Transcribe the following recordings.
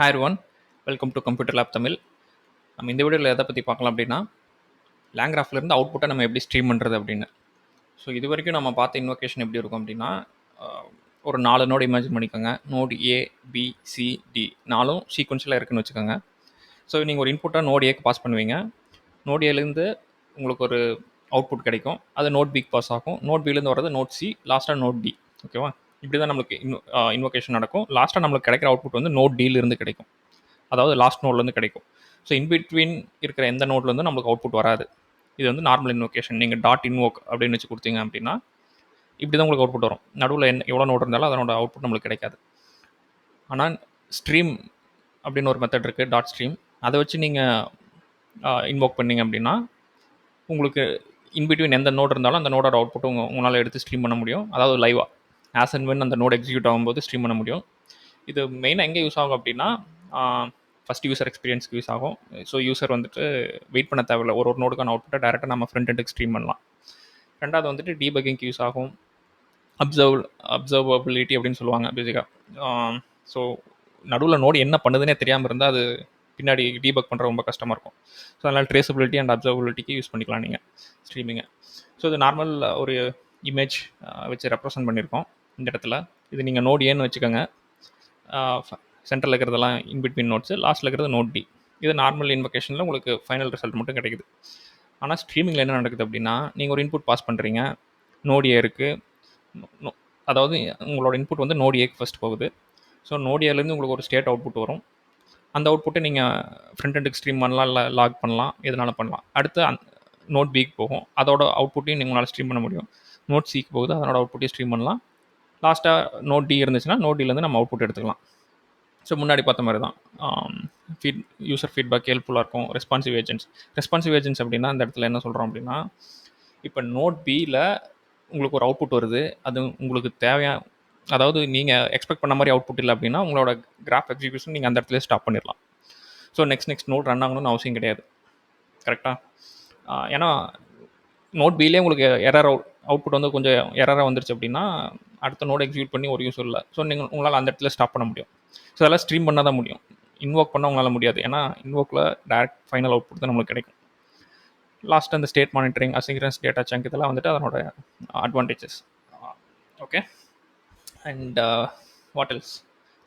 Hi everyone, welcome to computer lab Tamil. நம்ம இந்த வீடியோவில் எதை பற்றி பார்க்கலாம் அப்படின்னா, லேங்க்ராஃப்லேருந்து அவுட்புட்டை நம்ம எப்படி ஸ்ட்ரீம் பண்ணுறது அப்படின்னு. ஸோ இது வரைக்கும் நம்ம பார்த்த இன்வொகேஷன் எப்படி இருக்கும் அப்படின்னா, ஒரு 4 நோடு இமேஜின் பண்ணிக்கோங்க. நோடு ஏ, பி, சி, டி 4ம் சீக்வன்ஷியலாக இருக்குன்னு வச்சுக்கோங்க. ஸோ நீங்கள் ஒரு இன்புட்டாக நோடு ஏக்கு பாஸ் பண்ணுவீங்க. நோடு ஏலேருந்து உங்களுக்கு ஒரு அவுட்புட் கிடைக்கும். அது நோட் பிக்கு பாஸ் ஆகும். நோட் பிலேருந்து வரது நோட் சி, லாஸ்ட்டாக நோட் டி. ஓகேவா? இப்படி தான் நம்மளுக்கு இன்வொகேஷன் நடக்கும். லாஸ்ட்டாக நம்மளுக்கு கிடைக்கிற அவுட்புட் வந்து நோட் டியிலிருந்து கிடைக்கும். அதாவது லாஸ்ட் நோட்லேருந்து கிடைக்கும். ஸோ இன்பிட்வீன் இருக்கிற எந்த நோட்லேருந்து நம்மளுக்கு அவுட்புட் வராது. இது வந்து நார்மல் இன்வொகேஷன். நீங்கள் டாட் இன்வோக் அப்படின்னு வச்சு கொடுத்தீங்க அப்படின்னா இப்படி தான் உங்களுக்கு அவுட்புட் வரும். நடுவில் எவ்வளோ நோட் இருந்தாலும் அதனோட அவுட்புட் நம்மளுக்கு கிடைக்காது. ஆனால் ஸ்ட்ரீம் அப்படின்னு ஒரு மெத்தட் இருக்குது, டாட் ஸ்ட்ரீம். அதை வச்சு நீங்கள் இன்வோக் பண்ணீங்க அப்படின்னா உங்களுக்கு இன்பிட்வீன் எந்த நோட் இருந்தாலும் அந்த நோடோட அவுட்புட் உங்களால் எடுத்து ஸ்ட்ரீம் பண்ண முடியும். அதாவது லைவாக ஆஸ் அண்ட் வென் அந்த நோட் எக்ஸிக்யூட் ஆகும்போது ஸ்ட்ரீம் பண்ண முடியும். இது மெயினாக எங்கே யூஸ் ஆகும் அப்படின்னா, ஃபஸ்ட் யூசர் எக்ஸ்பீரியன்ஸ்க்கு யூஸ் ஆகும். ஸோ யூசர் வந்துட்டு வெயிட் பண்ண தேவையில்லை. ஒரு நோடுக்கான அவுட்புட்டை டேரெக்டாக நம்ம ஃப்ரண்ட் எண்டுக்கு ஸ்ட்ரீம் பண்ணலாம். ரெண்டாவது வந்துட்டு டீபக்கிங்க்கு யூஸ் ஆகும். அப்சர்வபிலிட்டி அப்படின்னு சொல்லுவாங்க பேசிக்காக. ஸோ நடுவில் நோடு என்ன பண்ணுதுன்னே தெரியாமல் இருந்தால் அது பின்னாடி டீபக் பண்ணுற ரொம்ப கஷ்டமாக இருக்கும். ஸோ அதனால் ட்ரேசபிலிட்டி அண்ட் அப்சர்வபிலிட்டிக்கு யூஸ் பண்ணிக்கலாம் நீங்கள் ஸ்ட்ரீமிங்கை. ஸோ இது நார்மல் ஒரு இமேஜ் வச்சு ரெப்ரசன்ட் பண்ணியிருக்கோம் இந்த இடத்துல. இது நீங்கள் நோட் ஏன்னு வச்சுக்கோங்க. சென்டரில் இருக்கிறதெல்லாம் இன்பிட்வீன் நோட்ஸு, லாஸ்ட்டில் இருக்கிறது நோட் டி. இது நார்மல் இன்வொகேஷனில் உங்களுக்கு ஃபைனல் ரிசல்ட் மட்டும் கிடைக்குது. ஆனால் ஸ்ட்ரீமிங்கில் என்ன நடக்குது அப்படின்னா, நீங்கள் ஒரு இன்புட் பாஸ் பண்ணுறீங்க. நோட் ஏ இருக்குது. அதாவது உங்களோட இன்புட் வந்து நோட் ஏக்கு ஃபஸ்ட் போகுது. ஸோ நோட் ஏலேருந்து உங்களுக்கு ஒரு ஸ்டேட் அவுட்புட் வரும். அந்த அவுட்புட்டை நீங்கள் ஃப்ரண்ட் எண்டுக்கு ஸ்ட்ரீம் பண்ணலாம், இல்லை லாக் பண்ணலாம், எதனால பண்ணலாம். அடுத்து நோட் பிக்கு போகும். அதோட அவுட்புட்டையும் உங்களால் ஸ்ட்ரீம் பண்ண முடியும். நோட் சிக்கு போகுது, அதனோட அவுட்புட்டையும் ஸ்ட்ரீம் பண்ணலாம். லாஸ்ட்டாக நோட் டி இருந்துச்சுன்னா நோட் டிலேருந்து நம்ம அவுட்புட் எடுத்துக்கலாம். ஸோ முன்னாடி பார்த்த மாதிரி தான் யூசர் ஃபீட்பேக் ஹெல்ப்ஃபுல்லாக இருக்கும். ரெஸ்பான்சிவ் ஏஜென்ட்ஸ் அப்படின்னா இந்த இடத்துல என்ன சொல்கிறோம் அப்படின்னா, இப்போ நோட் பியில் உங்களுக்கு ஒரு அவுட்புட் வருது. அது உங்களுக்கு தேவையான, அதாவது நீங்கள் எக்ஸ்பெக்ட் பண்ண மாதிரி அவுட்புட் இல்லை அப்படின்னா உங்களோட கிராஃப் எக்ஸிக்யூஷன் நீங்கள் அந்த இடத்துல ஸ்டாப் பண்ணிடலாம். ஸோ நெக்ஸ்ட் நோட் ரன் ஆகணும்னு அவசியம் கிடையாது. கரெக்டாக? ஏன்னா நோட் பிலே உங்களுக்கு அவுட்புட் வந்து கொஞ்சம் எரராக வந்துருச்சு அப்படின்னா அடுத்த நோட் எக்ஸிக்யூட் பண்ணி ஒரு யூஸ் இல்லை. ஸோ உங்களால் அந்த இடத்துல ஸ்டாப் பண்ண முடியும். ஸோ அதெல்லாம் ஸ்ட்ரீம் பண்ணால் தான் முடியும். இன்வோக் பண்ண உங்களால் முடியாது. ஏன்னா இன்வோக்கில் டேரக்ட் ஃபைனல் அவுட்புட் தான் நம்மளுக்கு கிடைக்கும். லாஸ்ட் அந்த ஸ்டேட் மானிட்டரிங், அசிங்க்ரன்ஸ் டேட்டா சங்க் இதெல்லாம் வந்துட்டு அதனோட advantages. Okay, and what else?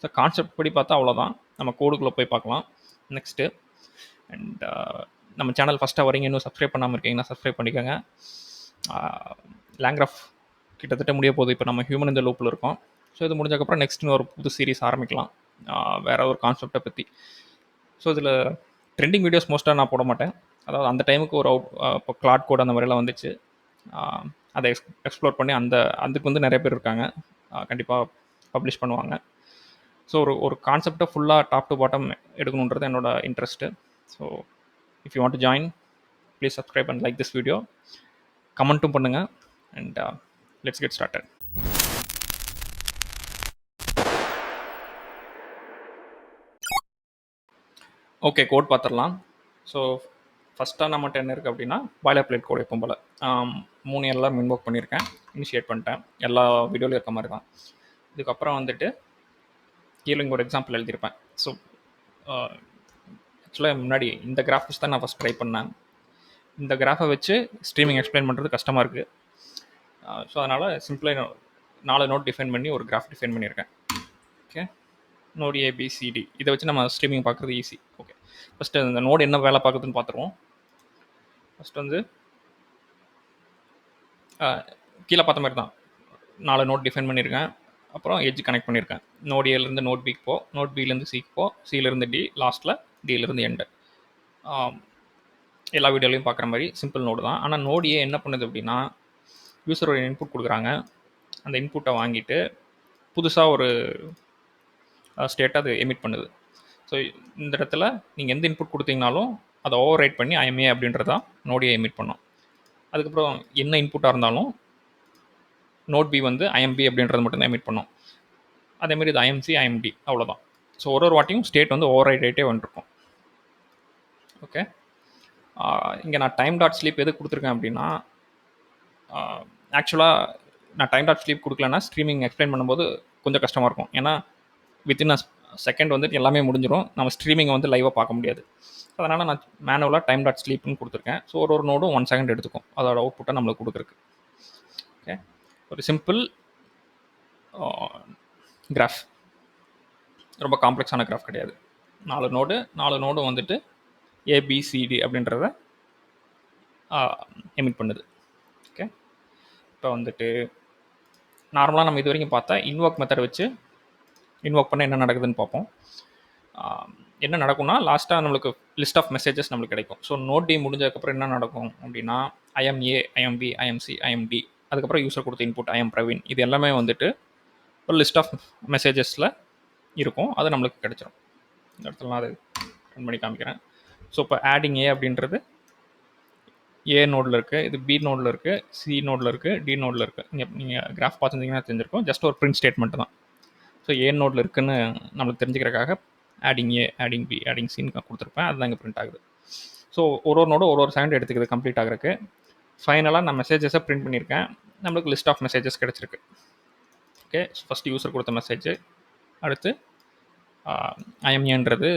So concept படி பார்த்தா அவ்வளோதான். நம்ம கோடுக்குள்ளே போய் பார்க்கலாம் நெக்ஸ்ட்டு. அண்ட் நம்ம சேனல் ஃபஸ்ட்டாக வரீங்க, இன்னும் சப்ஸ்கிரைப் பண்ணாமல் இருக்கீங்கன்னா சப்ஸ்கிரைப் பண்ணிக்கோங்க. லேங்க்ராஃப் கிட்டத்தட்ட முடிய போகுது. இப்போ நம்ம ஹியூமன் இந்த லூப்பில் இருக்கோம். ஸோ இது முடிஞ்சக்கப்புறம் நெக்ஸ்ட் ஒரு புது சீரிஸ் ஆரம்பிக்கலாம் வேறு ஒரு கான்செப்டை பற்றி. ஸோ இதில் ட்ரெண்டிங் வீடியோஸ் மோஸ்ட்டாக நான் போட மாட்டேன். அதாவது அந்த டைமுக்கு ஒரு இப்போ கிளாட் கோட் அந்த மாதிரிலாம் வந்துச்சு. அதை எக்ஸ்ப்ளோர் பண்ணி அதுக்கு வந்து நிறைய பேர் இருக்காங்க. கண்டிப்பாக பப்ளிஷ் பண்ணுவாங்க. ஸோ ஒரு கான்செப்டை ஃபுல்லாக டாப் டு பாட்டம் எடுக்கணுன்றது என்னோட interest. So if you want to join, please subscribe and like this video. கமெண்ட்டும் பண்ணுங்கள். And let's get started. Okay, code பார்த்துடலாம். ஸோ ஃபஸ்ட்டாக நம்மகிட்ட என்ன இருக்குது அப்படின்னா, பாய்லர் பிளேட் கோட் எப்போ போல் 3 எல்லாம் இன்வோக் பண்ணியிருக்கேன், இனிஷியேட் பண்ணிட்டேன். எல்லா வீடியோலையும் இருக்க மாதிரி தான். இதுக்கப்புறம் வந்துட்டு கீழே இங்கே ஒரு எக்ஸாம்பிள் எழுதியிருப்பேன். ஸோ ஆக்சுவலாக முன்னாடி இந்த கிராஃபிக்ஸ் தான் நான் ஃபஸ்ட் ட்ரை பண்ணேன். இந்த கிராஃபை வச்சு ஸ்ட்ரீமிங் எக்ஸ்பிளைன் பண்ணுறது கஷ்டமாக இருக்குது. ஸோ அதனால் சிம்பிளாக 4 நோட் டிஃபைன் பண்ணி ஒரு கிராஃப் டிஃபைன் பண்ணியிருக்கேன். ஓகே, நோடு ஏபிசிடி இதை வச்சு நம்ம ஸ்ட்ரீமிங் பார்க்குறது ஈஸி. ஓகே, ஃபஸ்ட்டு இந்த நோடு என்ன வேலை பார்க்குதுன்னு பார்த்துருவோம். ஃபஸ்ட் வந்து கீழே பார்த்த மாதிரி தான் 4 நோட் டிஃபைன் பண்ணியிருக்கேன். அப்புறம் எட்ஜ் கனெக்ட் பண்ணியிருக்கேன். நோட் ஏலேருந்து நோட் பிக்கு போ, நோட் பிலேருந்து சிக்கு போ, சிலேருந்து டி, லாஸ்ட்டில் டிலேருந்து எண்டு. எல்லா வீடியோலையும் பார்க்குற மாதிரி சிம்பிள் நோடு தான். ஆனால் நோடு ஏ என்ன பண்ணுது அப்படின்னா, யூஸரோட இன்புட் கொடுக்குறாங்க. அந்த இன்புட்டை வாங்கிட்டு புதுசாக ஒரு ஸ்டேட்டை அது எமிட் பண்ணுது. ஸோ இந்த இடத்துல நீங்கள் எந்த இன்புட் கொடுத்தீங்கனாலும் அதை ஓவர் ரைட் பண்ணி ஐஎம்ஏ அப்படின்றதான் நோடியை எமிட் பண்ணோம். அதுக்கப்புறம் என்ன இன்புட்டாக இருந்தாலும் நோட் பி வந்து ஐஎம்பி அப்படின்றது மட்டும்தான் எமிட் பண்ணோம். அதேமாதிரி இது ஐஎம்சி, ஐஎம்டி, அவ்வளோதான். ஸோ ஒரு வாட்டியும் ஸ்டேட் வந்து ஓவர் ரைட் ஆகிட்டே வந்துருக்கும். ஓகே, இங்கே நான் டைம் டாட் ஸ்லீப் எது கொடுத்துருக்கேன் அப்படின்னா, ஆக்சுவலாக நான் டைம் டாட் ஸ்லீப் கொடுக்கலன்னா ஸ்ட்ரீமிங் எக்ஸ்பிளைன் பண்ணும்போது கொஞ்சம் கஷ்டமாக இருக்கும். ஏன்னா வித்தின் செகண்ட் வந்துட்டு எல்லாமே முடிஞ்சிடும். நம்ம ஸ்ட்ரீமிங்கை வந்து லைவாக பார்க்க முடியாது. அதனால் நான் மேனுவலாக டைம் டாட் ஸ்லீப்னு கொடுத்துருக்கேன். ஸோ ஒரு நோடும் 1 செகண்ட் எடுத்துக்கும் அதோட அவுட்புட்டை நம்மளுக்கு கொடுக்குறக்கு. ஓகே, ஒரு சிம்பிள் கிராஃப், ரொம்ப காம்ப்ளெக்ஸான கிராஃப் கிடையாது. 4 நோடு வந்துட்டு ஏபிசிடி அப்படின்றத எமிட் பண்ணுது. ஓகே, இப்போ வந்துட்டு நார்மலாக நம்ம இது வரைக்கும் பார்த்தா இன்வோக் மெத்தட் வச்சு இன்வோக் பண்ண என்ன நடக்குதுன்னு பார்ப்போம். என்ன நடக்கும்னா லாஸ்ட்டாக நம்மளுக்கு லிஸ்ட் ஆஃப் மெசேஜஸ் நம்மளுக்கு கிடைக்கும். ஸோ நோட் டி முடிஞ்சதுக்கப்புறம் என்ன நடக்கும் அப்படின்னா I'm A, I'm B, I'm C, I'm D, அதுக்கப்புறம் யூஸர் கொடுத்த இன்புட் ஐஎம் பிரவீன், இது எல்லாமே வந்துட்டு ஒரு லிஸ்ட் ஆஃப் மெசேஜஸில் இருக்கும். அது நம்மளுக்கு கிடைச்சிரும். இந்த இடத்துல நான் அது ரன் பண்ணி காமிக்கிறேன். ஸோ இப்போ ஆடிங் ஏ அப்படின்றது ஏ நோடில் இருக்குது, இது பி நோடில் இருக்குது, சி நோடில் இருக்குது, டி நோடில் இருக்குது. நீங்கள் கிராஃப் பார்த்துருந்தீங்கன்னா தெரிஞ்சிருக்கும். ஜஸ்ட் ஒரு பிரிண்ட் ஸ்டேட்மெண்ட் தான். ஸோ ஏ நோடில் இருக்குன்னு நம்மளுக்கு தெரிஞ்சுக்கிறக்காக ஆடிங் ஏ, ஆடிங் பி, ஆடிங் சின்னு கொடுத்துருப்பேன். அதுதான் இங்கே பிரிண்ட் ஆகுது. ஸோ ஒரு நோடு ஒரு செகண்ட் எடுத்துக்குது கம்ப்ளீட் ஆகிறதுக்கு. ஃபைனலாக நான் மெசேஜஸை பிரிண்ட் பண்ணியிருக்கேன். நம்மளுக்கு லிஸ்ட் ஆஃப் மெசேஜஸ் கிடச்சிருக்கு. ஓகே, ஃபஸ்ட்டு யூஸர் கொடுத்த மெசேஜ், அடுத்து ஐஎம்ஏன்றது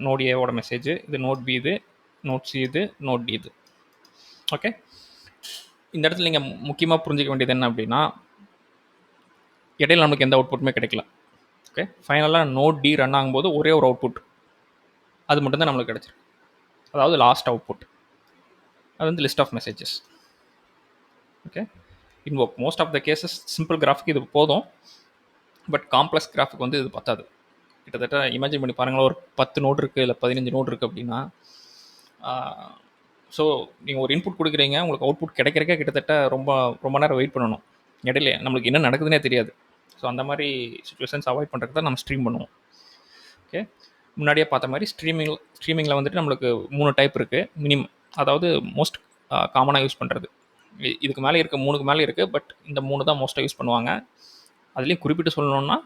நோட் ஏவோட மெசேஜ், இது நோட் பி, இது நோட் சி, இது நோட் டி இது. ஓகே, இந்த இடத்துல நீங்கள் முக்கியமாக புரிஞ்சிக்க வேண்டியது என்ன அப்படின்னா இடையில நமக்கு எந்த அவுட்புட்டுமே கிடைக்கல. ஓகே, ஃபைனலாக நோட் டி ரன் ஆகும்போது ஒரே ஒரு அவுட்புட் அது மட்டும்தான் நம்மளுக்கு கிடச்சிருக்கு. அதாவது லாஸ்ட் அவுட்புட் அது வந்து list of messages. Okay, invoke most of the cases simple graphic இது போதும். பட் காம்ப்ளெக்ஸ் கிராஃபிக் வந்து இது பத்தாது. கிட்டத்தட்ட இமேஜின் பண்ணி பாருங்களேன், ஒரு 10 நோட் இருக்குது இல்லை 15 நோட் இருக்குது அப்படின்னா, ஸோ நீங்கள் ஒரு இன்புட் கொடுக்குறீங்க, உங்களுக்கு அவுட்புட் கிடைக்கிறக்கே கிட்டத்தட்ட ரொம்ப ரொம்ப நேரம் வெயிட் பண்ணணும். இடையில நம்மளுக்கு என்ன நடக்குதுன்னே தெரியாது. ஸோ அந்த மாதிரி சுச்சுவேஷன்ஸ் அவாய்ட் பண்ணுறதுக்கு தான் நம்ம ஸ்ட்ரீம் பண்ணுவோம். ஓகே, முன்னாடியே பார்த்த மாதிரி ஸ்ட்ரீமிங்கில் வந்துட்டு நம்மளுக்கு 3 டைப் இருக்குது மினிமம். அதாவது மோஸ்ட் காமனாக யூஸ் பண்ணுறது இதுக்கு மேலே இருக்குது, 3க்கு மேலே இருக்குது. பட் இந்த 3 தான் மோஸ்ட்டாக யூஸ் பண்ணுவாங்க. அதுலேயும் குறிப்பிட்டு சொல்லணுன்னா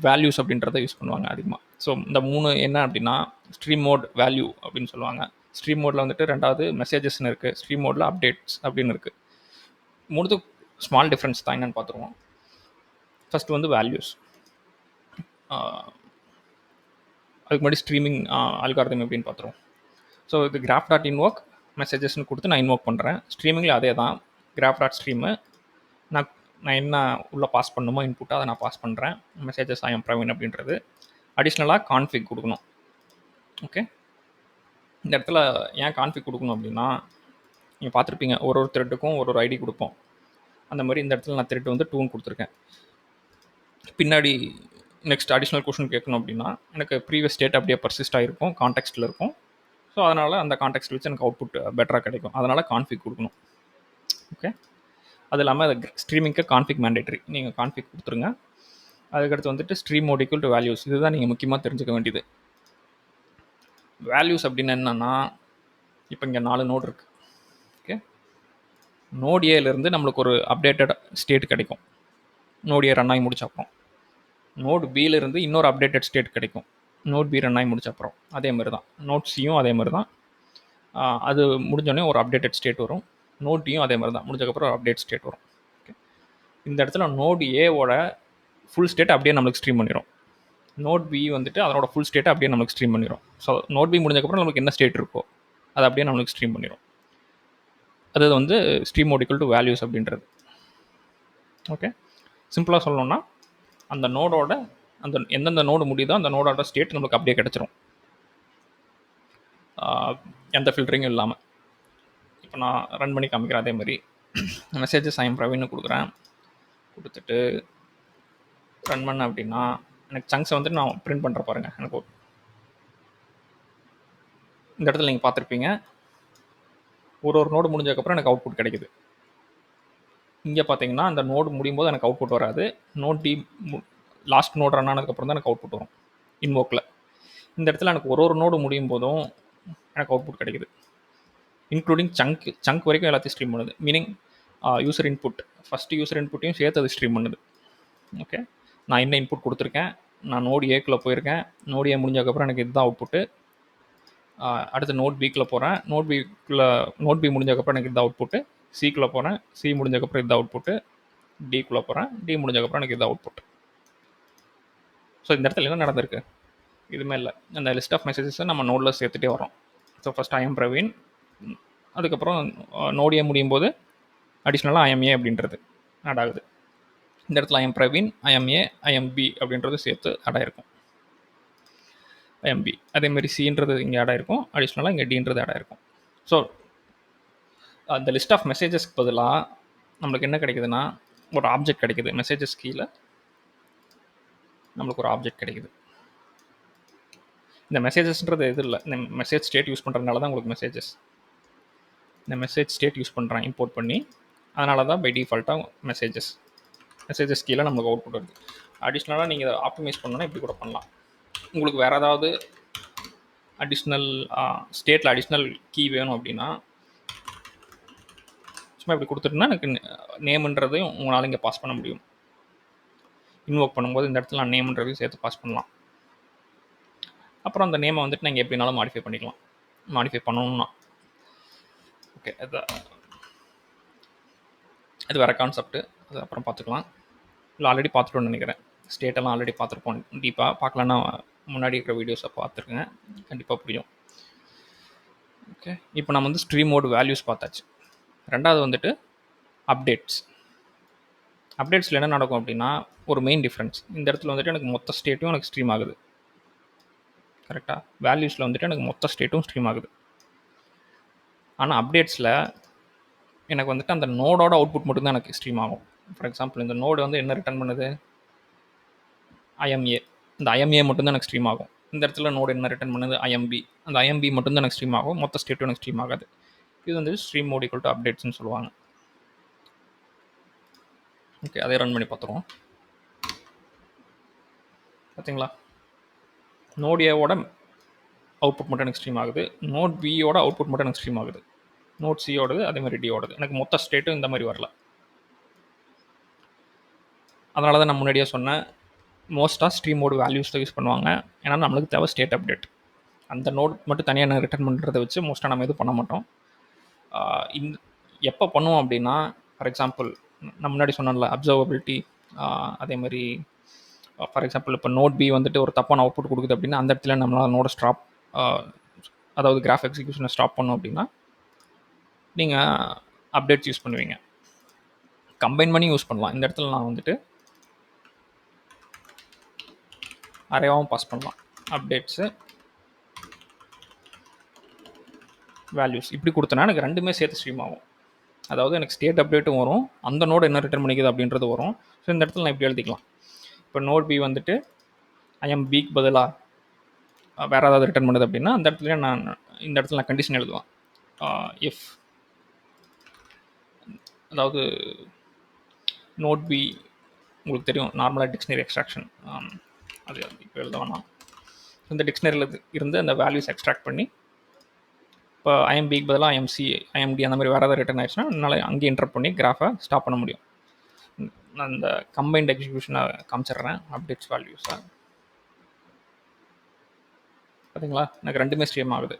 வேல்யூஸ் அப்படின்றத யூஸ் பண்ணுவாங்க அதிகமாக. ஸோ இந்த 3 என்ன அப்படின்னா ஸ்ட்ரீம் மோட், வேல்யூ அப்படின்னு சொல்லுவாங்க. ஸ்ட்ரீம் மோடில் வந்துட்டு 2வது மெசேஜஸ்ன்னு இருக்குது, ஸ்ட்ரீம் மோடில் அப்டேட்ஸ் அப்படின்னு இருக்குது. 3 ஸ்மால் டிஃப்ரென்ஸ் தான் என்னென்னு பார்த்துருவோம். ஃபஸ்ட்டு வந்து வேல்யூஸ். அதுக்கு முன்னாடி ஸ்ட்ரீமிங் அல்காரிதம் எப்படின்னு பார்த்துருவோம். ஸோ இது கிராஃப் டாட் இன்வோக் மெசேஜஸ்ன்னு கொடுத்து நான் இன்வோக் பண்ணுறேன். ஸ்ட்ரீமிங்கில் அதே தான், கிராஃப் டாட் ஸ்ட்ரீமு நான் என்ன உள்ளே பாஸ் பண்ணணுமோ இன்புட்டாக அதை நான் பாஸ் பண்ணுறேன். மெசேஜஸ் ஐஎம் பிரவீன் அப்படின்றது. அடிஷ்னலாக கான்ஃபிக் கொடுக்கணும். ஓகே, இந்த இடத்துல ஏன் கான்ஃபிக் கொடுக்கணும் அப்படின்னா நீங்கள் பார்த்துருப்பீங்க ஒரு த்ரெட்டுக்கும் ஒரு ஐடி கொடுப்போம். அந்த மாதிரி இந்த இடத்துல நான் த்ரெட் வந்து 2ன்னு கொடுத்துருக்கேன். பின்னாடி நெக்ஸ்ட் அடிஷ்னல் கொஷின் கேட்கணும் அப்படின்னா எனக்கு ப்ரீவியஸ் ஸ்டேட் அப்படியே பர்சிஸ்ட் ஆகிருக்கும், கான்டெக்ஸ்ட்டில் இருக்கும். ஸோ அதனால் அந்த கான்டெக்ஸ்ட் வச்சு எனக்கு அவுட்புட் பெட்டராக கிடைக்கும். அதனால் கான்ஃபிக் கொடுக்கணும். ஓகே, அது இல்லாமல் அது ஸ்ட்ரீமிங்க்கு கான்ஃபிக் மேண்டேட்ரி, நீங்கள் கான்ஃபிக் கொடுத்துருங்க. அதுக்கடுத்து வந்துட்டு stream mode equal to values. இதுதான் நீங்கள் முக்கியமாக தெரிஞ்சுக்க வேண்டியது. வேல்யூஸ் அப்படின்னு என்னென்னா இப்போ இங்கே 4 நோடு இருக்குது. ஓகே, நோட் ஏலேருந்து நம்மளுக்கு ஒரு அப்டேட்டட் ஸ்டேட் கிடைக்கும். நோட் ஏ ரன் ஆகி முடிச்சப்பறம் நோட் பியிலேருந்து இன்னொரு அப்டேட்டட் ஸ்டேட் கிடைக்கும். நோட் பி ரன் ஆகி முடிச்சப்பறம் அதே மாதிரி தான். நோட் சியும் அதே மாதிரி தான். அது முடிஞ்சோடனே ஒரு அப்டேட்டட் ஸ்டேட் வரும். நோட் டியும் அதே மாதிரி தான், முடிஞ்சக்கப்புறம் ஒரு அப்டேட் ஸ்டேட் வரும். ஓகே, இந்த இடத்துல நோட் ஏவோட ஃபுல் ஸ்டேட் அப்படியே நம்மளுக்கு ஸ்ட்ரீம் பண்ணிடும். நோட் பி வந்துட்டு அதனோட ஃபுல் ஸ்டேட்டை அப்படியே நம்மளுக்கு ஸ்ட்ரீம் பண்ணிடும். ஸோ நோட் பி முடிஞ்சக்கப்புறம் நமக்கு என்ன ஸ்டேட் இருக்கோ அது அப்படியே நம்மளுக்கு ஸ்ட்ரீம் பண்ணிடும். அது வந்து stream mode equal to values அப்படின்றது. ஓகே, சிம்பிளாக சொல்லணும்னா அந்த நோடோட அந்த எந்தெந்த நோடு முடியுதோ அந்த நோடோட ஸ்டேட் நம்மளுக்கு அப்படியே கிடச்சிரும், எந்த ஃபில்டரிங்கும் இல்லாமல். இப்போ நான் ரன் பண்ணி காமிக்கிறேன். அதே மாதிரி மெசேஜஸ் ஐஎம் பிரவீன்னு கொடுக்குறேன். கொடுத்துட்டு ரன் பண்ண அப்படின்னா எனக்கு சங்க்ஸை வந்துட்டு நான் பிரிண்ட் பண்ணுற பாருங்கள். எனக்கு இந்த இடத்துல நீங்கள் பார்த்துருப்பீங்க ஒரு நோடு முடிஞ்சதுக்கப்புறம் எனக்கு அவுட்புட் கிடைக்குது. இங்கே பார்த்தீங்கன்னா அந்த நோடு முடியும் போது எனக்கு அவுட்புட் வராது. Node the last node run ஆனதுக்கப்புறம் தான் எனக்கு அவுட்புட் வரும் இன்வோக்கில். இந்த இடத்துல எனக்கு ஒரு நோடு முடியும் போதும் எனக்கு அவுட்புட் கிடைக்குது, இன்க்ளூடிங் சங்க் வரைக்கும் எல்லாத்தையும் ஸ்ட்ரீம் பண்ணுது. Meaning user input, first user இன்புட்டையும் சேர்த்து அது ஸ்ட்ரீம் பண்ணுது. ஓகே, நான் என்ன இன்புட் கொடுத்துருக்கேன், நான் நோடு ஏக்குள்ளே போயிருக்கேன், நோடு ஏ முடிஞ்சதுக்கப்புறம் எனக்கு இதுதான் அவுட்புட்டு. அடுத்து நோட் பிக்குள்ளே போகிறேன், நோட் பி முடிஞ்சதுக்கப்புறம் எனக்கு இது அவுட்புட்டு. சிக்குள்ளே போகிறேன், சி முடிஞ்சதுக்கப்புறம் இது அவுட்புட்டு. டிக்குள்ளே போகிறேன், டி முடிஞ்சதுக்கப்புறம் எனக்கு இது அவுட்புட். ஸோ இந்த இடத்துல என்ன நடந்திருக்கு? இதுவுமே இல்லை. அந்த லிஸ்ட் ஆஃப் மெசேஜஸை நம்ம நோடில் சேர்த்துட்டே வரோம். ஸோ ஃபஸ்ட் ஐஎம் பிரவீன், அதுக்கப்புறம் நோடியே முடியும் போது அடிஷ்னலாக ஐஎம்ஏ அப்படின்றது ஆட் ஆகுது. இந்த இடத்துல ஐஎம் பிரவீன், ஐஎம்ஏ, ஐஎம்பி அப்படின்றது சேர்த்து ஆட் ஆகிருக்கும். ஐஎம்பி அதேமாதிரி சின்றது இங்கே ஆட் ஆகிருக்கும், அடிஷ்னலாக இங்கே டின்றது ஆட் ஆகிருக்கும். ஸோ அந்த லிஸ்ட் ஆஃப் மெசேஜஸ்க்கு பதிலாக நம்மளுக்கு என்ன கிடைக்குதுன்னா ஒரு ஆப்ஜெக்ட் கிடைக்குது. மெசேஜஸ் கீழே நம்மளுக்கு ஒரு ஆப்ஜெக்ட் கிடைக்குது. இந்த மெசேஜஸ்ன்றது எது இல்லை, இந்த மெசேஜ் ஸ்டேட் யூஸ் பண்ணுறதுனால தான் உங்களுக்கு மெசேஜஸ். இந்த மெசேஜ் ஸ்டேட் யூஸ் பண்ணுறேன் இம்போர்ட் பண்ணி, அதனால தான் பை டிஃபால்ட்டாக மெசேஜஸ் கீழே நம்மளுக்கு அவுட்புட் வருது. அடிஷ்னலாக நீங்கள் இதை ஆப்டிமைஸ் பண்ணணுன்னா இப்படி கூட பண்ணலாம். உங்களுக்கு வேறு ஏதாவது அடிஷ்னல் ஸ்டேட்டில் அடிஷ்னல் கீ வேணும் அப்படின்னா சும்மா இப்படி கொடுத்துட்டுனா எனக்கு நேம்ன்றதையும் உங்களால் இங்கே பாஸ் பண்ண முடியும். இன்வோக் பண்ணும்போது இந்த இடத்துல நான் நேம்ன்றதையும் சேர்த்து பாஸ் பண்ணலாம். அப்புறம் அந்த நேமை வந்துட்டு நீங்கள் எப்படினாலும் மாடிஃபை பண்ணிக்கலாம், மாடிஃபை பண்ணணும்னா. ஓகே, அது வேறு கான்செப்ட்டு, அது அப்புறம் பார்த்துக்கலாம். இல்லை ஆல்ரெடி பார்த்துட்டோன்னு நினைக்கிறேன். ஸ்டேட்டெல்லாம் ஆல்ரெடி பார்த்துருப்போம். டீப்பாக பார்க்கலன்னா முன்னாடி இருக்கிற வீடியோஸை பார்த்துருக்கேன், கண்டிப்பாக புரியும். ஓகே, இப்போ நம்ம வந்து ஸ்ட்ரீமோட வேல்யூஸ் பார்த்தாச்சு. ரெண்டாவது வந்துட்டு அப்டேட்ஸ். அப்டேட்ஸில் என்ன நடக்கும் அப்படின்னா ஒரு மெயின் டிஃப்ரென்ஸ். இந்த இடத்துல வந்துட்டு எனக்கு மொத்த ஸ்டேட்டும் எனக்கு ஸ்ட்ரீம் ஆகுது. கரெக்டாக வேல்யூஸில் வந்துட்டு எனக்கு மொத்த ஸ்டேட்டும் ஸ்ட்ரீம் ஆகுது. ஆனால் அப்டேட்ஸில் எனக்கு வந்துட்டு அந்த நோடோட அவுட்புட் மட்டும்தான் எனக்கு ஸ்ட்ரீம் ஆகும். ஃபார் எக்ஸாம்பிள் இந்த நோடு வந்து என்ன ரிட்டர்ன் பண்ணுது, ஐஎம்ஏ. இந்த ஐஎம்ஏ மட்டும்தான் எனக்கு ஸ்ட்ரீம் ஆகும். இந்த இடத்துல நோடு என்ன ரிட்டர்ன் பண்ணுது, ஐஎம்பி. அந்த ஐஎம்பி மட்டும்தான் எனக்கு ஸ்ட்ரீம் ஆகும், மொத்த ஸ்டேட்டும் எனக்கு ஸ்ட்ரீம் ஆகாது. இது வந்து ஸ்ட்ரீம் மோட் ஈக்குவல் டு அப்டேட்ஸ்னு சொல்லுவாங்க. ஓகே, அதே ரன் பண்ணி பார்த்துருவோம். பார்த்தீங்களா, நோட் ஏவோட அவுட்புட் மட்டும் எனக்கு ஸ்ட்ரீம் ஆகுது, நோட் பியோட அவுட்புட் மட்டும் எனக்கு ஸ்ட்ரீம் ஆகுது, நோட் சியோடது அதே மாதிரி டியோடது. எனக்கு மொத்த ஸ்டேட்டும் இந்த மாதிரி வரல. அதனால தான் நான் முன்னாடியே சொன்னேன், மோஸ்ட்டாக ஸ்ட்ரீம் மோட் வேல்யூஸ் தான் யூஸ் பண்ணுவாங்க. ஏன்னா நம்மளுக்கு தேவை ஸ்டேட் அப்டேட். அந்த நோட் மட்டும் தனியாக நான் ரிட்டர்ன் பண்ணுறதை வச்சு மோஸ்ட்டாக நம்ம எதுவும் பண்ண மாட்டோம். எப்போ பண்ணுவோம் அப்படின்னா, ஃபார் எக்ஸாம்பிள் நான் முன்னாடி சொன்னேன்ல அப்சர்வபிலிட்டி, அதே மாதிரி ஃபார் எக்ஸாம்பிள் இப்போ நோட் பி வந்துட்டு ஒரு தப்பான அவுட்புட் கொடுக்குது அப்படின்னா அந்த இடத்துல நம்மளால் நோட ஸ்டாப், அதாவது கிராஃப் எக்ஸிக்யூஷனை ஸ்டாப் பண்ணோம் அப்படின்னா நீங்கள் அப்டேட்ஸ் யூஸ் பண்ணுவீங்க. கம்பைன் பண்ணி யூஸ் பண்ணலாம். இந்த இடத்துல நான் வந்துட்டு அரேவாகவும் பாஸ் பண்ணலாம். அப்டேட்ஸு வேல்யூஸ் இப்படி கொடுத்தனா எனக்கு ரெண்டுமே சேர்த்து ஸ்ட்ரீம் ஆகும். அதாவது எனக்கு ஸ்டேட் அப்டேட்டும் வரும், அந்த நோடு என்ன ரிட்டர்ன் பண்ணிக்குது அப்படின்றது வரும். ஸோ இந்த இடத்துல நான் இப்படி எழுதிக்கலாம். இப்போ நோட் பி வந்துட்டு ஐஎம் பிக்கு பதிலாக வேறு ஏதாவது ரிட்டர்ன் பண்ணுது அப்படின்னா அந்த இடத்துல நான் இந்த இடத்துல நான் கண்டிஷன் எழுதுவேன். இஃப், அதாவது நோட் பி உங்களுக்கு தெரியும் நார்மலாக டிக்ஷனரி எக்ஸ்ட்ராக்ஷன், அது இப்போ எழுத வேணாம். இந்த டிக்ஷனரியில் இருந்து அந்த வேல்யூஸ் எக்ஸ்ட்ராக்ட் பண்ணி இப்போ ஐஎம்பிக்கு பதிலாக ஐஎம்சி, ஐஎம்டி அந்த மாதிரி வேறு ஏதாவது ரிட்டர்ன் ஆயிடுச்சுன்னா என்னால் அங்கேயே என்டர் பண்ணி கிராஃபை ஸ்டாப் பண்ண முடியும். நான் இந்த கம்பைன்ட் எக்ஸிக்யூஷனை காமிச்சிட்றேன். அப்டேட்ஸ் வேல்யூஸை பார்த்தீங்களா, எனக்கு ரெண்டுமே ஸ்ட்ரீம் ஆகுது.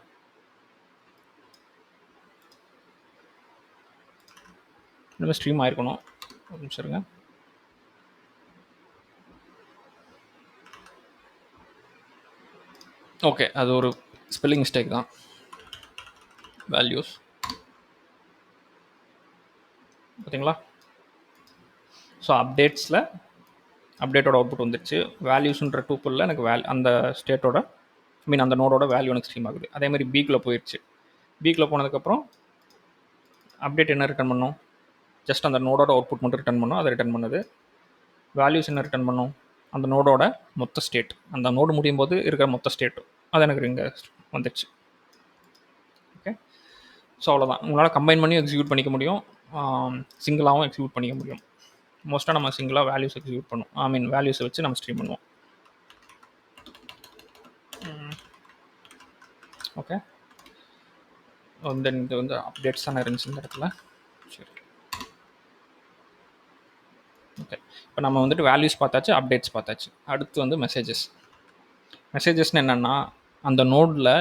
ரெண்டுமே ஸ்ட்ரீம் ஆகிருக்கணும். ஒரு நிமிஷம் இருங்க. ஓகே, அது ஒரு ஸ்பெல்லிங் மிஸ்டேக் தான். வேல்யூஸ் பார்த்தீங்களா. ஸோ அப்டேட்ஸில் அப்டேட்டோட அவுட்புட் வந்துடுச்சு. வேல்யூஸ்ன்ற டூப்புளில் எனக்கு அந்த ஸ்டேட்டோட அந்த நோடோட வேல்யூ எனக்கு ஸ்ட்ரீம் ஆகுது. அதே மாதிரி பிக்குள்ளே போயிடுச்சு. பிக்குள்ளே போனதுக்கப்புறம் அப்டேட் என்ன ரிட்டர்ன் பண்ணும், ஜஸ்ட் அந்த நோடோட அவுட்புட் மட்டும் ரிட்டர்ன் பண்ணும், அதை ரிட்டர்ன் பண்ணுது. வேல்யூஸ் என்ன ரிட்டர்ன் பண்ணும், அந்த நோடோட மொத்த ஸ்டேட், அந்த நோடு முடியும் போது இருக்கிற மொத்த ஸ்டேட்டும் அது எனக்கு இங்கே வந்துடுச்சு. ஓகே, ஸோ அவ்வளோதான். உங்களால் கம்பைன் பண்ணி எக்ஸிக்யூட் பண்ணிக்க முடியும், சிங்கிளாகவும் எக்ஸிக்யூட் பண்ணிக்க முடியும். மோஸ்ட்டாக நம்ம சிங்கிளாக வேல்யூஸ் எக்ஸிக்யூட் பண்ணுவோம், வேல்யூஸை வச்சு நம்ம ஸ்ட்ரீம் பண்ணுவோம். ஓகே, தென் இது வந்து அப்டேட்ஸ் தானே இருந்துச்சு இந்த இடத்துல. சரி, ஓகே, இப்போ நம்ம வந்துட்டு வேல்யூஸ் பார்த்தாச்சு, அப்டேட்ஸ் பார்த்தாச்சு. அடுத்து வந்து மெசேஜஸ். மெசேஜஸ்னு என்னென்னா அந்த நோடில்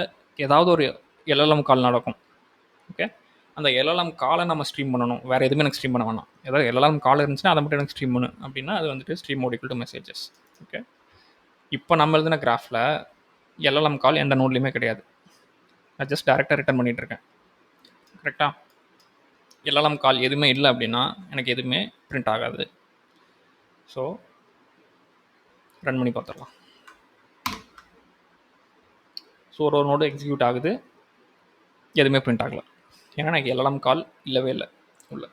ஏதாவது ஒரு எல்எல்எம் கால் நடக்கும். ஓகே, அந்த எல்எல்எம் காலை நம்ம ஸ்ட்ரீம் பண்ணணும், வேறு எதுவுமே எனக்கு ஸ்ட்ரீம் பண்ண வேணாம். ஏதாவது எல்எல்எம் கால் இருந்துச்சுன்னா அதை மட்டும் எனக்கு ஸ்ட்ரீம் பண்ணணும் அப்படின்னா அது வந்துட்டு stream mode equal to messages. Okay, இப்போ நம்ம எழுதின கிராஃபில் எல்எல்எம் கால் எந்த நோட்லையுமே கிடையாது. நான் ஜஸ்ட் டேரெக்டாக ரிட்டர்ன் பண்ணிகிட்டு இருக்கேன். கரெக்டாக எல்எல்எம் கால் எதுவுமே இல்லை அப்படின்னா எனக்கு எதுவுமே பிரிண்ட் ஆகாது. ஸோ ரன் பண்ணி பார்த்துடலாம். ஸோ ஒரு நோடு எக்ஸிக்யூட் ஆகுது, எதுவுமே பிரிண்ட் ஆகலை. ஏன்னா எனக்கு எல்எல்எம் கால் இல்லவே இல்லை உள்ள.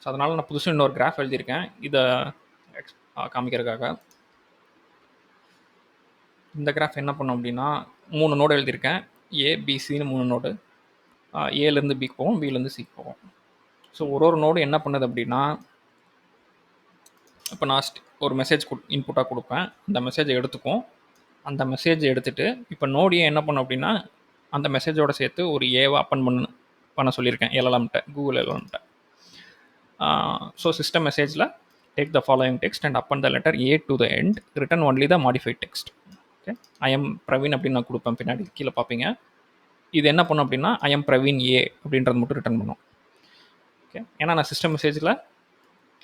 ஸோ அதனால் நான் புதுசாக இன்னொரு கிராஃப் எழுதியிருக்கேன் இதை காமிக்கிறதுக்காக. இந்த கிராஃப் என்ன பண்ணும் அப்படின்னா 3 நோடு எழுதியிருக்கேன். ஏபிசின்னு 3 நோடு. ஏலேருந்து பிக்கு போகும், பிலேருந்து சிக்கு போகும். ஸோ ஒரு நோடு என்ன பண்ணுது அப்படின்னா, இப்போ நான் ஒரு மெசேஜ் இன்புட்டாக கொடுப்பேன், அந்த மெசேஜை எடுத்துக்கும். அந்த மெசேஜை எடுத்துகிட்டு இப்போ நோடியை என்ன பண்ணும் அப்படின்னா அந்த மெசேஜோடு சேர்த்து ஒரு ஏவை அப்பன் பண்ண சொல்லியிருக்கேன் எல்எல்எம்கிட்ட, கூகுள் எல்எல்எம்கிட்ட. ஸோ சிஸ்டம் மெசேஜில் take the following text and append the letter A to the end, return only the modified text. Okay, I am Praveen அப்படின்னு நான் கொடுப்பேன், பின்னாடி கீழே பார்ப்பீங்க. இது என்ன பண்ணும் அப்படின்னா ஐ எம் பிரவீன் ஏ அப்படின்றது மட்டும் ரிட்டன் பண்ணும். ஓகே, ஏன்னா நான் சிஸ்டம் மெசேஜில்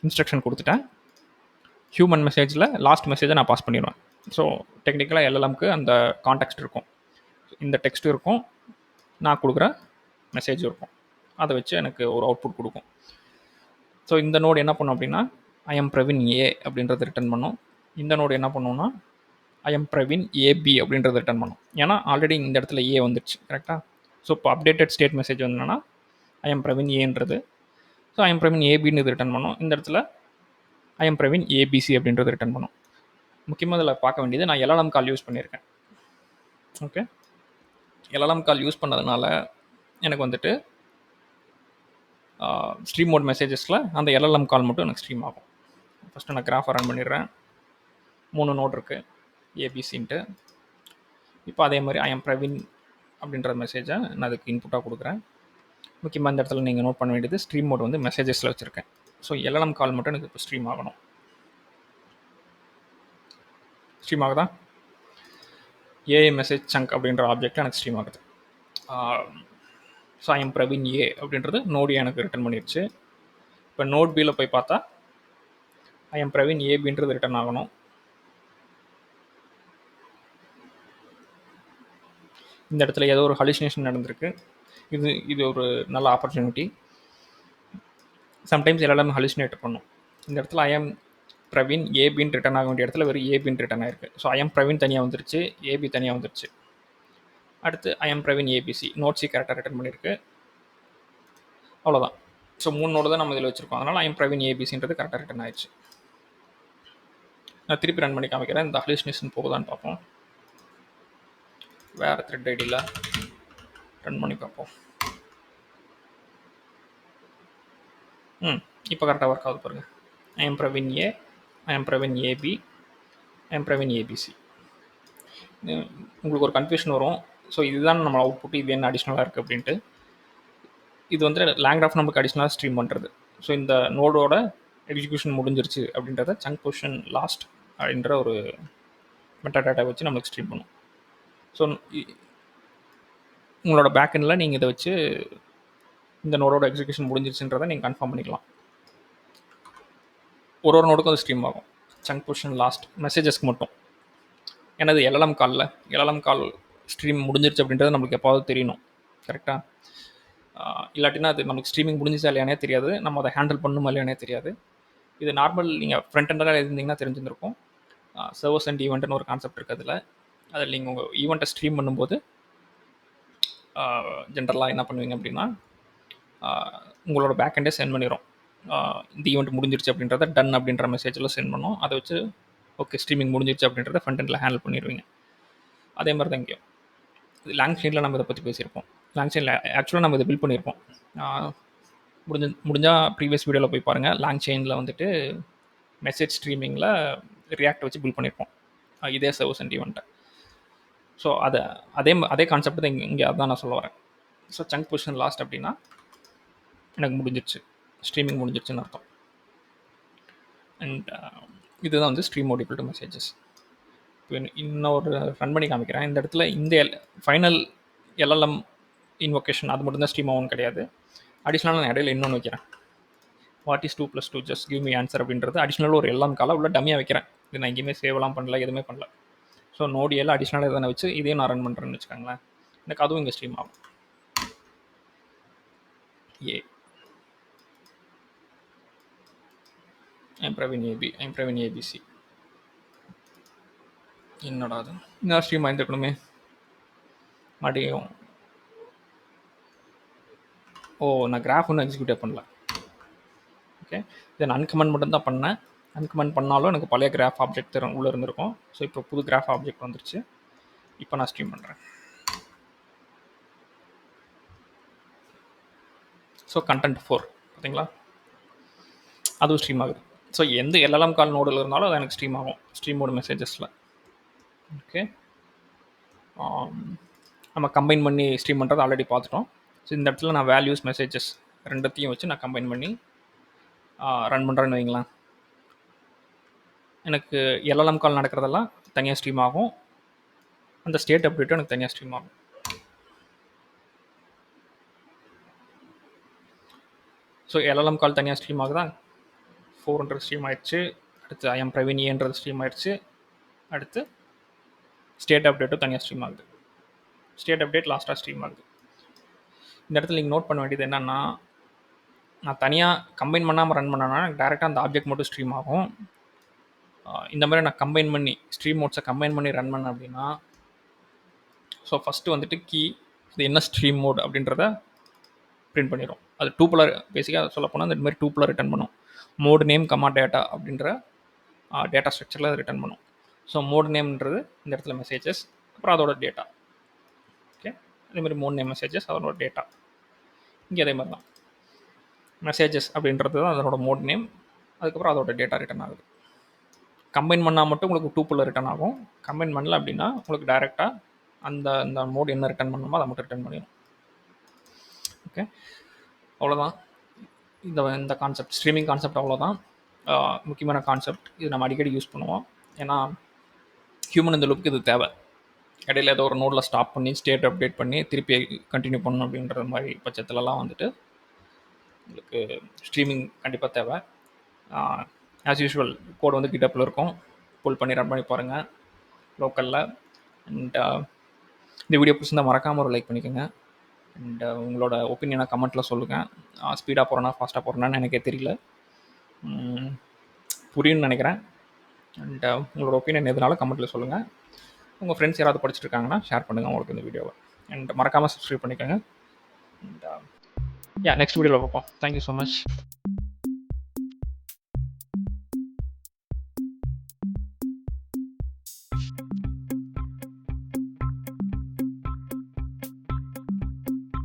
இன்ஸ்ட்ரக்ஷன் கொடுத்துட்டேன், ஹியூமன் மெசேஜில் லாஸ்ட் மெசேஜை நான் பாஸ் பண்ணிடுவேன். ஸோ டெக்னிக்கலாக எல்எல்எம்க்கு அந்த கான்டெக்ஸ்ட் இருக்கும், இந்த டெக்ஸ்ட் இருக்கும், நான் கொடுக்குற மெசேஜ் இருக்கும், அதை வச்சு எனக்கு ஒரு அவுட்புட் கொடுக்கும். ஸோ இந்த நோடு என்ன பண்ணும் அப்படின்னா ஐ எம் பிரவீன் ஏ அப்படின்றத ரிட்டன் பண்ணும். இந்த நோடு என்ன பண்ணுன்னா ஐ எம் பிரவீன் ஏபி அப்படின்றத ரிட்டன் பண்ணும். ஏன்னா ஆல்ரெடி இந்த இடத்துல ஏ வந்துடுச்சு. கரெக்டாக? ஸோ இப்போ அப்டேட்டட் ஸ்டேட் மெசேஜ் வந்தோன்னா ஐ எம் பிரவீன் ஏன்றது, ஸோ ஐ எம் பிரவீன் ஏபின்னு இது ரிட்டன் பண்ணும். இந்த இடத்துல ஐ எம் பிரவீன் ஏபிசி அப்படின்றது ரிட்டன் பண்ணும். முக்கியமாக இதில் பார்க்க வேண்டியது, நான் எல்எல்எம் கால் யூஸ் பண்ணியிருக்கேன். ஓகே, எல்எல்எம் கால் யூஸ் பண்ணதுனால எனக்கு வந்துட்டு ஸ்ட்ரீம் மோட் மெசேஜஸில் அந்த எல்எல்எம் கால் மட்டும் எனக்கு ஸ்ட்ரீம் ஆகும். ஃபஸ்ட்டு நான் கிராஃபை ரன் பண்ணிடுறேன். 3 நோட் இருக்குது ஏபிசின்ட்டு. இப்போ அதே மாதிரி ஐ எம் பிரவீன் அப்படின்ற மெசேஜை நான் அதுக்கு இன்புட்டாக கொடுக்குறேன். முக்கியமாக இந்த இடத்துல நீங்கள் நோட் பண்ண வேண்டியது, ஸ்ட்ரீம் மோட் வந்து மெசேஜஸில் வச்சுருக்கேன். ஸோ எல்எல்எம் கால் மட்டும் எனக்கு இப்போ ஸ்ட்ரீம் ஆகணும். ஸ்ட்ரீம் ஆகுதா? ஏஐ மெசேஜ் சங்க் அப்படின்ற ஆப்ஜெக்ட் எனக்கு ஸ்ட்ரீம் ஆகுது. ஸோ ஐ எம் பிரவீன் ஏ அப்படின்றது நோடு எனக்கு ரிட்டன் பண்ணிடுச்சு. இப்போ நோட் பியில் போய் பார்த்தா ஐ எம் பிரவீன் ஏபின்றது ரிட்டன் ஆகணும். இந்த இடத்துல ஏதோ ஒரு ஹலுசினேஷன் நடந்திருக்கு. இது ஒரு நல்ல ஆப்பர்ச்சுனிட்டி. சம்டைம்ஸ் எல்எல்எம் ஹலுசினேட் பண்ணும். இந்த இடத்துல ஐ எம் பிரவீன் ஏபின்னு ரிட்டன் ஆக வேண்டிய இடத்துல வெறும் ஏபின்னு ரிட்டன் ஆயிருக்கு. ஸோ ஐ எம் பிரவீன் தனியாக வந்துருச்சு, ஏபி தனியாக வந்துருச்சு. அடுத்து I am Praveen ABC node C கரெக்டாக ரிட்டன் பண்ணியிருக்கு. அவ்வளோதான். ஸோ 3 நோடு தான் நம்ம இதில் வச்சுருக்கோம். அதனால் ஐ எம் பிரவீன் ஏபிசின்றது கரெக்டாக ரிட்டன் ஆயிடுச்சு. நான் திருப்பி ரன் பண்ணி காமிக்கிறேன், இந்த ஹலுசினேஷன் போகுதான்னு பார்ப்போம். வேறு த்ரெட் ஐடியில் ரன் பண்ணி பார்ப்போம். இப்போ கரெக்டாக ஒர்க் ஆகுது பாருங்கள். I am Praveen A, I am Praveen AB, I am Praveen ABC. உங்களுக்கு ஒரு கன்ஃபியூஷன் வரும். ஸோ இதுதான் நம்ம அவுட்புட், இது என்ன அடிஷ்னலாக இருக்குது அப்படின்ட்டு. இது வந்து லேங்கிராஃப் நமக்கு அடிஷ்னலாக ஸ்ட்ரீம் பண்ணுறது. ஸோ இந்த நோடோட எக்ஸிக்யூஷன் முடிஞ்சிருச்சு அப்படின்றத சங்க் பொசிஷன் லாஸ்ட் அப்படின்ற ஒரு மெட்டா டேட்டா வச்சு நம்மளுக்கு ஸ்ட்ரீம் பண்ணும். ஸோ உங்களோட பேக்கெண்டில் நீங்கள் இதை வச்சு இந்த நோடோட எக்ஸிக்யூஷன் முடிஞ்சிருச்சுன்றதை நீங்கள் கன்ஃபார்ம் பண்ணிக்கலாம். ஒரு நோடுக்கும் அது ஸ்ட்ரீம் ஆகும். சங்க் பொசிஷன் லாஸ்ட் மெசேஜஸ்க்கு மட்டும். எனது எல்எல்எம் கால் ஸ்ட்ரீம் முடிஞ்சிருச்சு அப்படின்றது நம்மளுக்கு எப்போது தெரியணும். கரெக்டாக? இல்லாட்டினா அது நமக்கு ஸ்ட்ரீமிங் முடிஞ்சிச்சா இல்லையானே தெரியாது, நம்ம அதை ஹேண்டில் பண்ணுமா இல்லையானே தெரியாது. இது நார்மல் நீங்கள் ஃப்ரண்ட் எண்டாக இருந்தீங்கன்னா தெரிஞ்சிருந்திருக்கும். சர்வர்ஸ் அண்ட் ஈவெண்ட்னு ஒரு கான்செப்ட் இருக்குது. அதில் நீங்கள் உங்கள் ஈவெண்ட்டை ஸ்ட்ரீம் பண்ணும்போது ஜென்ரலாக என்ன பண்ணுவீங்க அப்படின்னா உங்களோட பேக்கெண்டே சென்ட் பண்ணிடும். இந்த ஈவெண்ட் முடிஞ்சிருச்சு அப்படின்றத டன் அப்படின்ற மெசேஜில் சென்ட் பண்ணோம். அதை வச்சு ஓகே ஸ்ட்ரீமிங் முடிஞ்சிருச்சு அப்படின்றத ஃப்ரண்ட் எண்டில் ஹேண்டில் பண்ணிடுவீங்க. அதே மாதிரி தான் இங்கேயும் லாங் செயினில் நம்ம இதை பற்றி பேசியிருப்போம். லாங் செயினில் ஆக்சுவலாக நம்ம இதை பில்ட் பண்ணியிருப்போம். முடிஞ்சால் ப்ரீவியஸ் வீடியோவில் போய் பாருங்கள். லாங் செயினில் வந்துட்டு மெசேஜ் ஸ்ட்ரீமிங்கில் ரியாக்ட் வச்சு பில்ட் பண்ணியிருப்போம் இதே சர்வர்ஸ் அண்ட் ஈவெண்ட்டை. ஸோ அதே கான்செப்ட் தான் இங்கே அதான் நான் சொல்ல வரேன். ஸோ சங்க் பொசிஷன் லாஸ்ட் அப்படின்னா எனக்கு முடிஞ்சிருச்சு, ஸ்ட்ரீமிங் முடிஞ்சிருச்சுன்னு அர்த்தம். அண்ட் இதுதான் வந்து stream mode equal to messages. இப்போ இன்னொரு ரன் பண்ணி காமிக்கிறேன். இந்த இடத்துல இந்த ஃபைனல் எல்எல்எம் இன்வொகேஷன் அது மட்டும்தான் ஸ்ட்ரீம் ஆகும் கிடையாது. அடிஷ்னலாக நான் இடையில இன்னொன்று வைக்கிறேன். What is 2 + 2 just give me answer அப்படின்றது அடிஷ்னலாக ஒரு எல்லாம் காலை உள்ள டம்மியாக வைக்கிறேன். இது நான் எங்கேயுமே சேவெல்லாம் பண்ணல, எதுவுமே பண்ணல. ஸோ நோட் ஏல அடிஷ்னலாக எதனா வச்சு இதையும் நான் ரன் பண்ணுறேன்னு வச்சுக்கோங்களேன். எனக்கு அதுவும் இங்கே ஸ்ட்ரீம் ஆகும். A I'm Praveen AB, I'm Praveen ABC. என்னடா அது இன்னும் ஸ்ட்ரீம் ஆகிருக்கணுமே மறுபடியும். நான் கிராஃப் ஒன்றும் எக்ஸிக்யூட்டே பண்ணல. ஓகே, இதை நான் அன்கமெண்ட் மட்டும் தான் பண்ணேன். அன்கமெண்ட் பண்ணாலும் எனக்கு பழைய கிராஃப் ஆப்ஜெக்ட் உள்ளே இருந்திருக்கும். ஸோ இப்போ புது கிராஃப் ஆப்ஜெக்ட் வந்துருச்சு. இப்போ நான் ஸ்ட்ரீம் பண்ணுறேன். ஸோ கண்டென்ட் 4 பார்த்தீங்களா, அதுவும் ஸ்ட்ரீம் ஆகுது. ஸோ எந்த எல்எல்எம் கால் நோடில் இருந்தாலும் அது எனக்கு ஸ்ட்ரீம் ஆகும் ஸ்ட்ரீம் மோட் மெசேஜஸில். ஓகே, நம்ம கம்பைன் பண்ணி ஸ்ட்ரீம் பண்ணுறது ஆல்ரெடி பார்த்துட்டோம். ஸோ இந்த இடத்துல நான் வேல்யூஸ் மெசேஜஸ் ரெண்டத்தையும் வச்சு நான் கம்பைன் பண்ணி ரன் பண்ணுறேன்னு வைங்களேன். எனக்கு எல்எல்எம் கால் நடக்கிறதெல்லாம் தனியாக ஸ்ட்ரீம் ஆகும், அந்த ஸ்டேட் அப்டேட்டும் எனக்கு தனியாக ஸ்ட்ரீம் ஆகும். ஸோ எல்எல்எம் கால் தனியாக ஸ்ட்ரீம் ஆகுதா, 400 ஸ்ட்ரீம் ஆயிடுச்சு. அடுத்து ஐஎம் பிரவீன் ஏன்றது ஸ்ட்ரீம் ஆயிடுச்சு. அடுத்து ஸ்டேட் அப்டேட்டும் தனியாக ஸ்ட்ரீம் ஆகுது. ஸ்டேட் அப்டேட் லாஸ்ட்டாக ஸ்ட்ரீம் ஆகுது. இந்த இடத்துல நீங்கள் நோட் பண்ண வேண்டியது என்னென்னா, நான் தனியாக கம்பைன் பண்ணாமல் ரன் பண்ணேன்னா டேரெக்டாக அந்த ஆப்ஜெக்ட் மட்டும் ஸ்ட்ரீம் ஆகும். இந்த மாதிரி நான் கம்பைன் பண்ணி ஸ்ட்ரீம் மோட்ஸை கம்பைன் பண்ணி ரன் பண்ணேன் அப்படின்னா, ஸோ ஃபஸ்ட்டு வந்துட்டு கீ இது என்ன ஸ்ட்ரீம் மோட் அப்படின்றத பிரிண்ட் பண்ணிடும். அது டூப்புலர் பேசிக்காக சொல்ல போனால் இந்த மாதிரி டூப்புலர் ரிட்டர்ன் பண்ணும். மோட் நேம் கமா டேட்டா அப்படின்ற டேட்டா ஸ்ட்ரக்சரில் அது ரிட்டர்ன் பண்ணும். ஸோ மோட் நேம்ன்றது இந்த இடத்துல மெசேஜஸ், அப்புறம் அதோட டேட்டா. ஓகே, அதேமாதிரி மோட் நேம் மெசேஜஸ் அதோட டேட்டா. இங்கே அதே மாதிரி தான் மெசேஜஸ் அப்படின்றது தான் அதனோட மோட் நேம், அதுக்கப்புறம் அதோட டேட்டா ரிட்டர்ன் ஆகுது. கம்பைன் பண்ணால் மட்டும் உங்களுக்கு டூப்புலர் ரிட்டர்ன் ஆகும். கம்பைன் பண்ணல அப்படின்னா உங்களுக்கு டைரெக்டாக அந்த மோட் என்ன ரிட்டர்ன் பண்ணணுமோ அதை மட்டும் ரிட்டர்ன் பண்ணிடும். ஓகே, அவ்வளோதான் இந்த கான்செப்ட், ஸ்ட்ரீமிங் கான்செப்ட் அவ்வளோதான். முக்கியமான கான்செப்ட், இது நம்ம அடிக்கடி யூஸ் பண்ணுவோம். ஏன்னா ஹியூமன் இந்த லுக்கு இது தேவை. இடையில ஏதோ ஒரு நோடில் ஸ்டாப் பண்ணி ஸ்டேட் அப்டேட் பண்ணி திருப்பி கண்டினியூ பண்ணணும் அப்படின்ற மாதிரி பட்சத்துலலாம் வந்துட்டு உங்களுக்கு ஸ்ட்ரீமிங் கண்டிப்பாக தேவை. ஆஸ் யூஷுவல் கோட் வந்து கிட்டப்பில் இருக்கும், புல் பண்ணி ரன் பண்ணி பாருங்கள் லோக்கலில். அண்ட் இந்த வீடியோ பிடிச்சிருந்தா மறக்காமல் ஒரு லைக் பண்ணிக்கோங்க. அண்ட் உங்களோட ஒப்பீனியனை கமெண்ட்டில் சொல்லுங்கள். ஸ்பீடாக போகிறேன்னா ஃபாஸ்ட்டாக போகிறேன்னான்னு எனக்கே தெரியல, புரியும்னு நினைக்கிறேன். அண்ட் உங்களோட ஒப்பீனியன் எதுனாலும் கமெண்ட்டில் சொல்லுங்கள். உங்கள் ஃப்ரெண்ட்ஸ் யாராவது படிச்சுட்டு இருக்காங்கன்னா ஷேர் பண்ணுங்கள் உங்களுக்கு இந்த வீடியோவை. அண்ட் மறக்காமல் சப்ஸ்கிரைப் பண்ணிக்கோங்க. அண்ட் நெக்ஸ்ட் வீடியோவில் பார்ப்போம். Thank you so much.